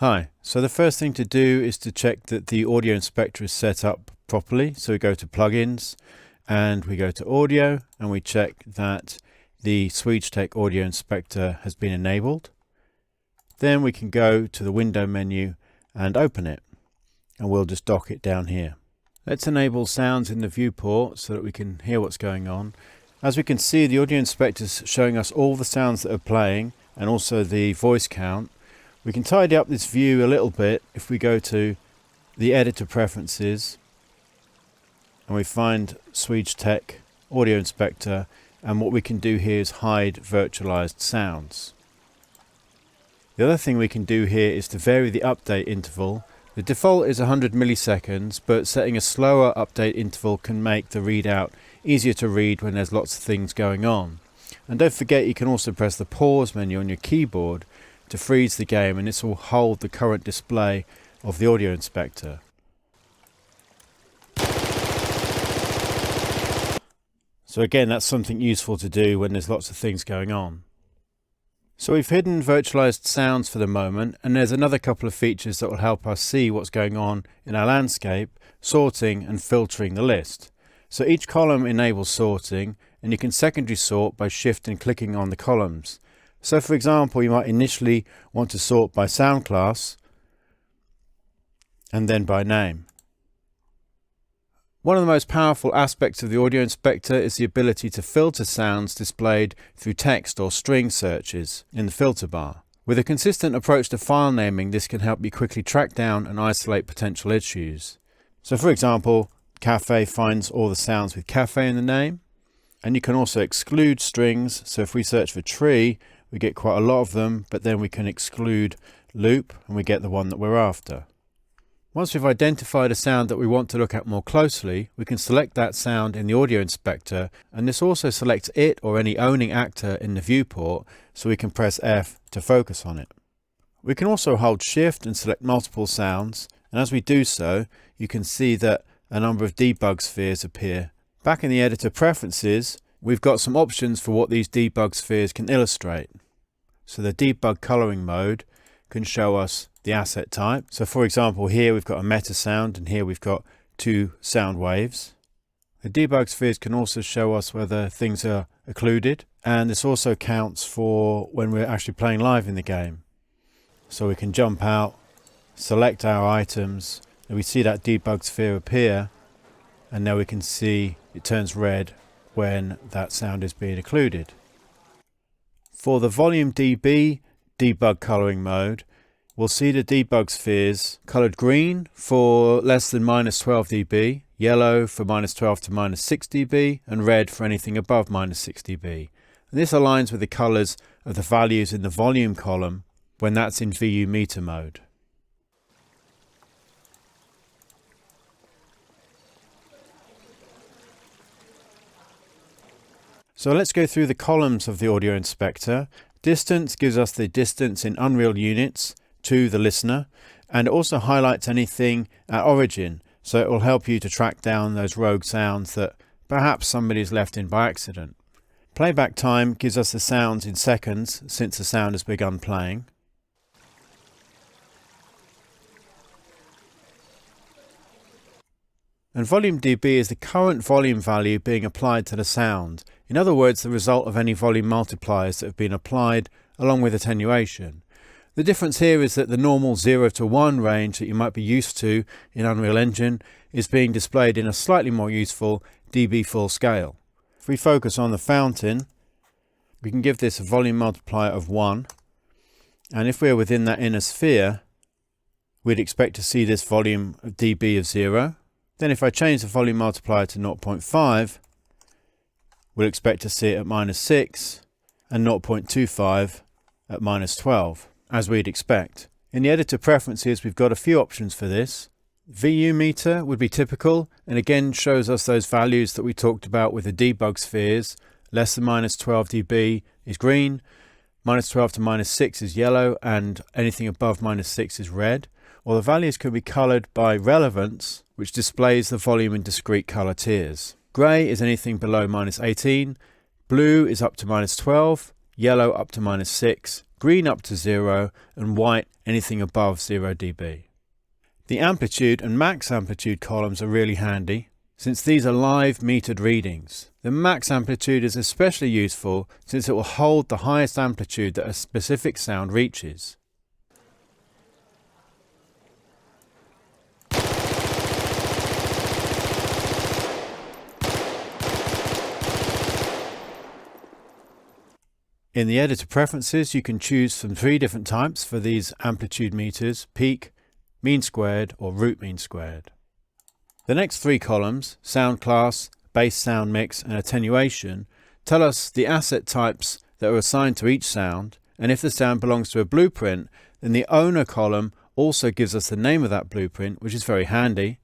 Hi, so the first thing to do is to check that the audio inspector is set up properly. So we go to plugins and we go to audio and we check that the SweejTech audio inspector has been enabled. Then we can go to the window menu and open it, and we'll just dock it down here. Let's enable sounds in the viewport so that we can hear what's going on. As we can see, the audio inspector is showing us all the sounds that are playing and also the voice count. We can tidy up this view a little bit if we go to the editor preferences and we find SweejTech audio inspector, and what we can do here is hide virtualized sounds. The other thing we can do here is to vary the update interval. The default is 100 milliseconds, but setting a slower update interval can make the readout easier to read when there's lots of things going on. And don't forget, you can also press the pause menu on your keyboard to freeze the game, and this will hold the current display of the audio inspector. So again, that's something useful to do when there's lots of things going on. So we've hidden virtualized sounds for the moment, and there's another couple of features that will help us see what's going on in our landscape: sorting and filtering the list. So each column enables sorting, and you can secondary sort by shift and clicking on the columns. So for example, you might initially want to sort by sound class and then by name. One of the most powerful aspects of the audio inspector is the ability to filter sounds displayed through text or string searches in the filter bar. With a consistent approach to file naming, this can help you quickly track down and isolate potential issues. So for example, cafe finds all the sounds with cafe in the name, and you can also exclude strings. So if we search for tree, we get quite a lot of them, but then we can exclude loop and we get the one that we're after. Once we've identified a sound that we want to look at more closely, we can select that sound in the audio inspector, and this also selects it or any owning actor in the viewport, so we can press F to focus on it. We can also hold shift and select multiple sounds, and as we do so, you can see that a number of debug spheres appear. Back in the editor preferences, we've got some options for what these debug spheres can illustrate. So the debug coloring mode can show us the asset type. So for example, here we've got a meta sound and here we've got two sound waves. The debug spheres can also show us whether things are occluded, and this also counts for when we're actually playing live in the game. So we can jump out, select our items, and we see that debug sphere appear, and now we can see it turns red when that sound is being occluded. For the volume dB debug coloring mode, we'll see the debug spheres colored green for less than -12 dB, yellow for -12 to -6 dB, and red for anything above -6 dB. And this aligns with the colors of the values in the volume column when that's in VU meter mode. So let's go through the columns of the audio inspector. Distance gives us the distance in unreal units to the listener, and it also highlights anything at origin, so it will help you to track down those rogue sounds that perhaps somebody's left in by accident. Playback time gives us the sounds in seconds since the sound has begun playing. And volume dB is the current volume value being applied to the sound. In other words, the result of any volume multipliers that have been applied along with attenuation. The difference here is that the normal 0 to 1 range that you might be used to in Unreal Engine is being displayed in a slightly more useful dB full scale. If we focus on the fountain, we can give this a volume multiplier of 1, and if we're within that inner sphere, we'd expect to see this volume of dB of 0. Then if I change the volume multiplier to 0.5, we'll expect to see it at -6 and 0.25 at -12, as we'd expect. In the editor preferences, we've got a few options for this. VU meter would be typical, and again shows us those values that we talked about with the debug spheres. Less than -12 dB is green, -12 to -6 is yellow, and anything above -6 is red. Or the values can be colored by relevance, which displays the volume in discrete color tiers. Grey is anything below -18, blue is up to -12, yellow up to -6, green up to 0, and white anything above 0 dB. The amplitude and max amplitude columns are really handy, since these are live metered readings. The max amplitude is especially useful since it will hold the highest amplitude that a specific sound reaches. In the editor preferences, you can choose from 3 different types for these amplitude meters: peak, mean squared, or root mean squared. The next 3 columns, sound class, bass sound mix, and attenuation, tell us the asset types that are assigned to each sound, and if the sound belongs to a blueprint, then the owner column also gives us the name of that blueprint, which is very handy,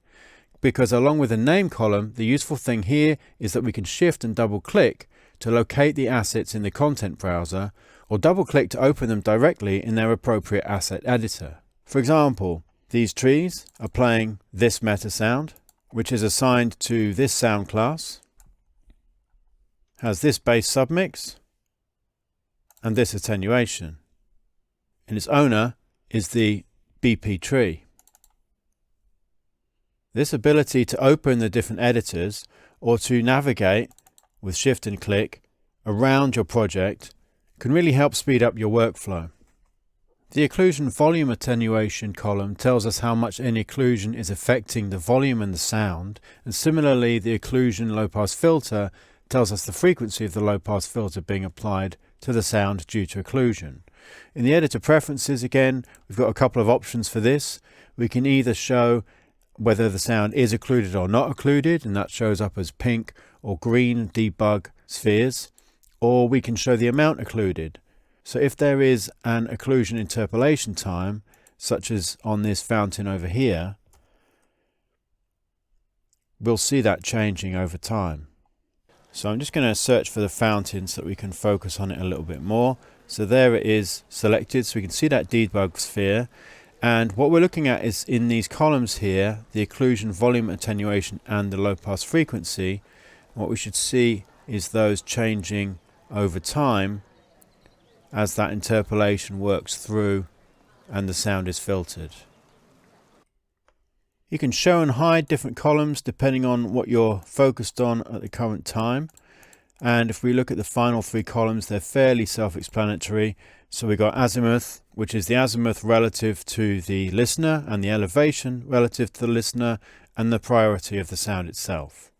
because along with the name column, the useful thing here is that we can shift and double click to locate the assets in the content browser, or double click to open them directly in their appropriate asset editor. For example, these trees are playing this meta sound, which is assigned to this sound class, has this bass submix, and this attenuation. And its owner is the BP tree. This ability to open the different editors or to navigate with shift and click around your project can really help speed up your workflow. The occlusion volume attenuation column tells us how much any occlusion is affecting the volume and the sound, and similarly the occlusion low pass filter tells us the frequency of the low pass filter being applied to the sound due to occlusion. In the editor preferences, again, we've got a couple of options for this. We can either show whether the sound is occluded or not occluded, and that shows up as pink or green debug spheres, or we can show the amount occluded. So if there is an occlusion interpolation time, such as on this fountain over here, we'll see that changing over time. So I'm just going to search for the fountain so that we can focus on it a little bit more. So there it is selected, so we can see that debug sphere. And what we're looking at is in these columns here, the occlusion, volume, attenuation, and the low pass frequency. What we should see is those changing over time as that interpolation works through and the sound is filtered. You can show and hide different columns depending on what you're focused on at the current time. And if we look at the final 3 columns, they're fairly self-explanatory. So we've got azimuth, which is the azimuth relative to the listener, and the elevation relative to the listener, and the priority of the sound itself.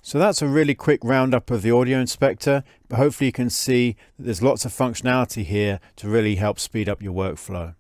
So that's a really quick roundup of the audio inspector, but hopefully you can see that there's lots of functionality here to really help speed up your workflow.